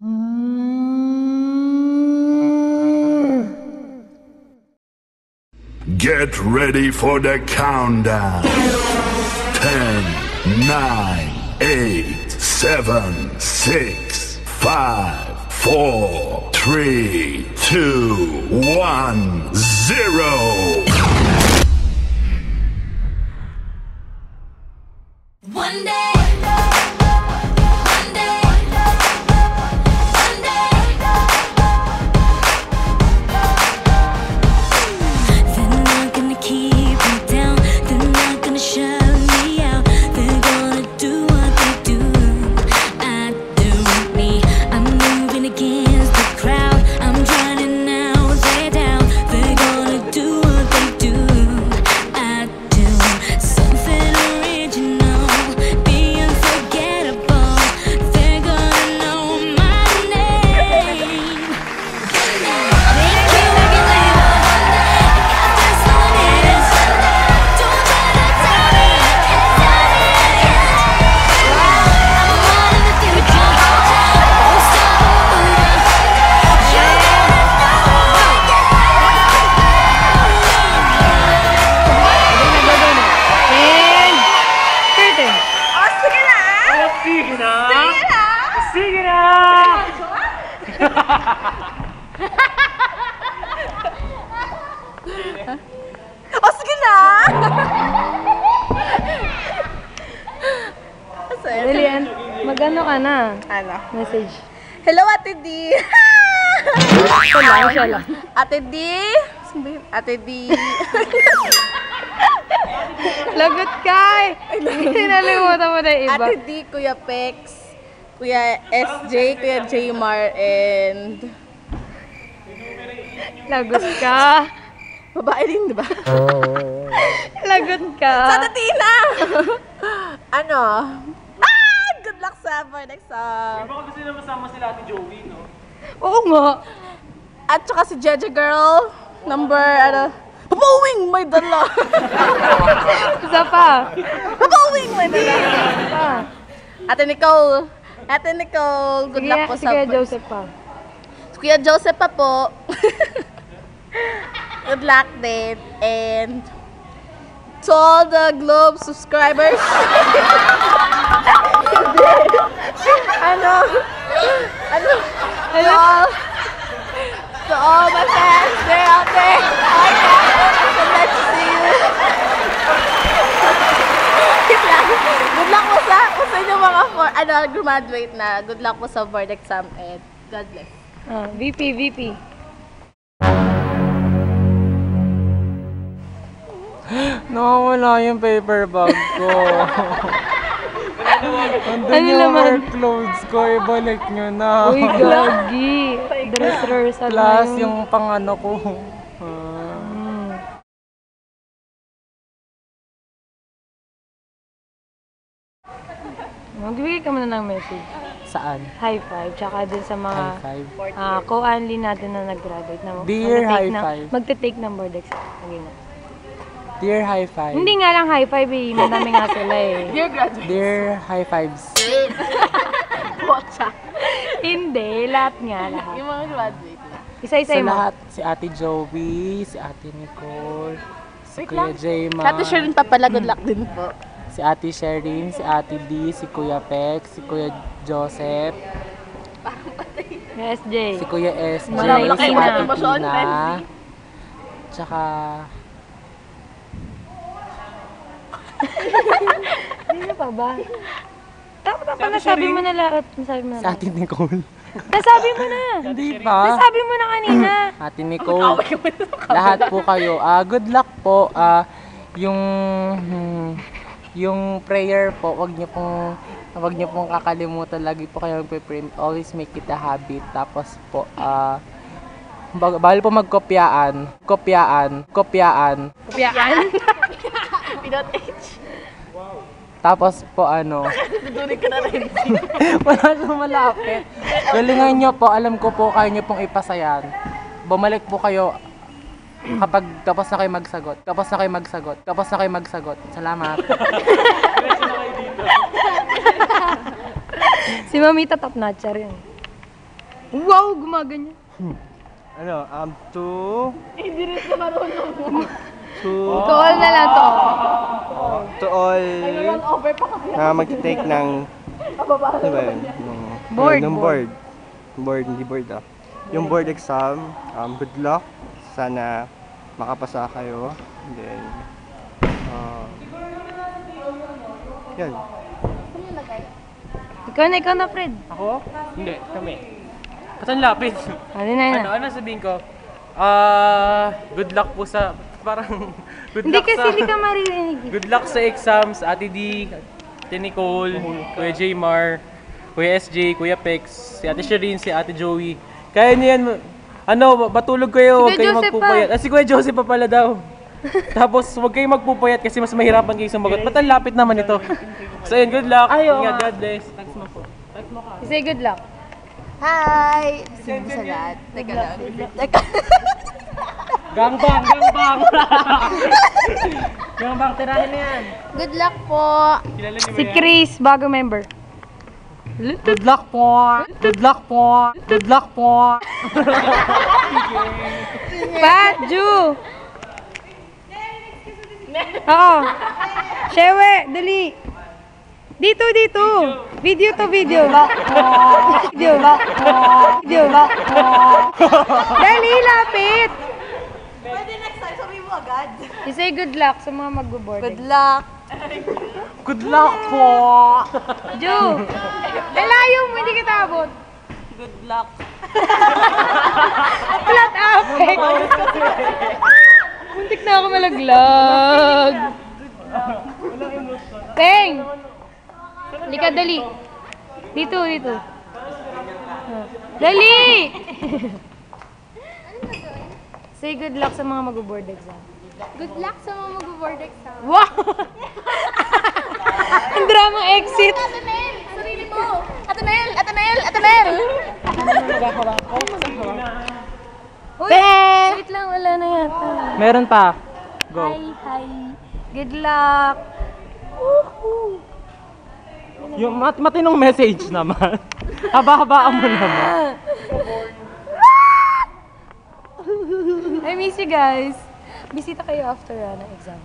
Get ready for the countdown. 10, 9, 8, 7, 6, 5, 4, 3, 2, 1, 0. One day. O, sige na! Lilian, magano ka na? Ano? Message. Hello, Ate D! Siya lang. Ate D! Ate D! Lagot ka eh! Hinalimutan mo na yung iba. Ate D, Kuya Pex, Kuya SJ, Kuya Jmar, and... Lagot ka. Babae din, di ba? Lagot ka. Sa Tina! Ano? Good luck sa board exam! Baka gusto na masama sila Ate Joey, no? Oo nga. At saka si Jeje Girl, Papawing may dala! Isa pa. Papawing may dala! Isa pa. Ate Nicole, good luck po sa... Sige, Joseph pa. Kuya Joseph pa po. Good luck din. And to all the Globe subscribers. Ano? To all my fans there out there. So nice to see you. Good luck po sa inyong mga graduate na. Good luck po sa board exam and God bless. VP. Nawawala yung paper bag ko. Andun yung work clothes ko, ibalik nyo na. Uy, gagi. Dress rehearsal na Plus yun. yung pang-ano ko. Magbibigay ka muna ng message. Saan? High five. Tsaka din sa mga High five. co-anli natin na nag-graduate na Dear high five. magte-take ng board exam. Sige na. Dear high five. Hindi nga lang high five eh. Madami nga sila eh. Dear graduate. Dear high fives. Botcha. Hindi. Lahat nga. Lahat. Yung mga graduate na. Isa-isa Sa mo. lahat, si Ate Joey, si Ate Nicole, si Wait Kuya lang. Jayma, Ate Sherin pa pala, good luck din po. si Ate Sherin, si Ate D, si Kuya Pex, si Kuya Joseph, SJ. si Kuya SJ, Malaki si na. Ate Tina, tsaka Ano pa ba? Dapat pa nasabi mo na lahat. Nasabi mo na si lahat. Ate Nicole. Nasabi mo na. Hindi pa. Nasabi mo na kanina. Ate Nicole, lahat po kayo. Good luck po. Yung prayer po, wag niyo pong kakalimutan. Lagi po kayo magpe-pray. Always make it a habit. Tapos po, bawal po magkopyaan. Kopyaan. Kopyaan. Pinot H. Tapos po Dudunin ka na rin. wala siyang malapit. Galingan nyo po, alam ko po kaya nyo pong ipasayan. Bumalik po kayo kapag tapos na kayo magsagot. Salamat. Si Mamita top notcher yun. Wow, gumaganyan. Ano, to... To all na lang to. To all na mag-take ng... Ano ba yun? Board, hindi board ah. Yung board exam, good luck. Sana makapasa kayo. And then, yan. Ikaw na, Fred. Ako? Hindi, kami. Kasan lapis? Ano sabihin ko? Good luck po sa... Parang... Hindi kasi hindi ka maririnig. Good luck sa exams, Ate D, Ate Nicole, Kuya Jmar, Kuya SJ, Kuya Pex, si Ate Shireen, si Ate Joey. Kaya niyo yan, matulog kayo, huwag kayong magpupayat. Si Kuya Joseph pa pala daw. Tapos, huwag kayong magpupayat kasi mas mahirapan kayong sumagot. Ba't ang lapit naman ito? So yun, good luck. Ingat, God bless. Thanks mo po. Say good luck. Hi! Sino sa lahat? Teka lang. Gangbang! Gangbang, tirahin na yan. Good luck po! Si Chris, bago member. Good luck po! Good luck po! Good luck po! Pat, Ju! Oo. Shewe, dali. Dito. Video to video. Video ba? Dali, lapit. Pwede next time, sabihin mo agad. I-say good luck sa mga magbo-board. Good luck! Good luck po! Ju! Dalayo mo, hindi kita abot. Good luck! Flat affect. Muntik na ako malaglag. Teng! Hindi ka, dali. Dito. Dali! Say good luck sa mga mag-board exam. Good luck sa mga mag-board exam. Wow! Ang dramang exit. Ate Mel! Sarili mo! Ate Mel! Uy, wait lang, wala na yata. Meron pa. Go. Hi. Good luck. Woohoo! Yung matinong message naman. Haba-habaan mo naman. I miss you guys. Bisita kayo after ng exam.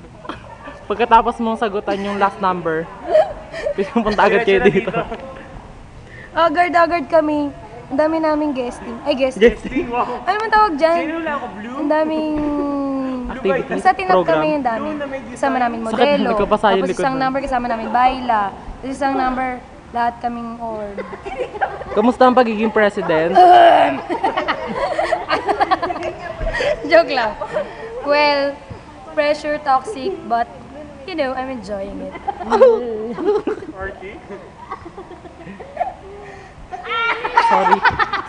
Pagkatapos mong sagutan yung last number, pupunta agad kayo dito. Agard kami. Ang dami naming guesting. Ay, guesting. Wow. Ano man tawag dyan? Wala ako blue. Ang daming... Activities, Sa tinap program. kami yung dami. Kasama namin Sakit, modelo. nagkapasa yung Tapos likod isang mo. number kasama namin baila. Tapos isang number lahat kaming org. Kamusta ang pagiging president? Joke lang. Well, pressure, toxic, but you know, I'm enjoying it.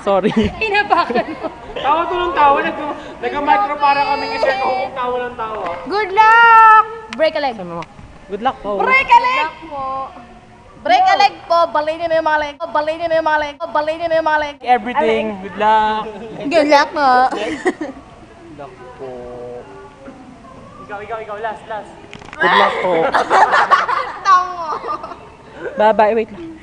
Sorry. Hinabakan mo. Tawa to ng tawa. Nagka-micro para kami kasi kung tawa ng tawa. Good luck! Break a leg. Good luck po. Break a leg po! Break a leg po! Balayin niyo yung mga leg! Everything. Good luck. Good luck po! Ikaw. Last. Good luck po. Tango! Bye-bye. Wait lang.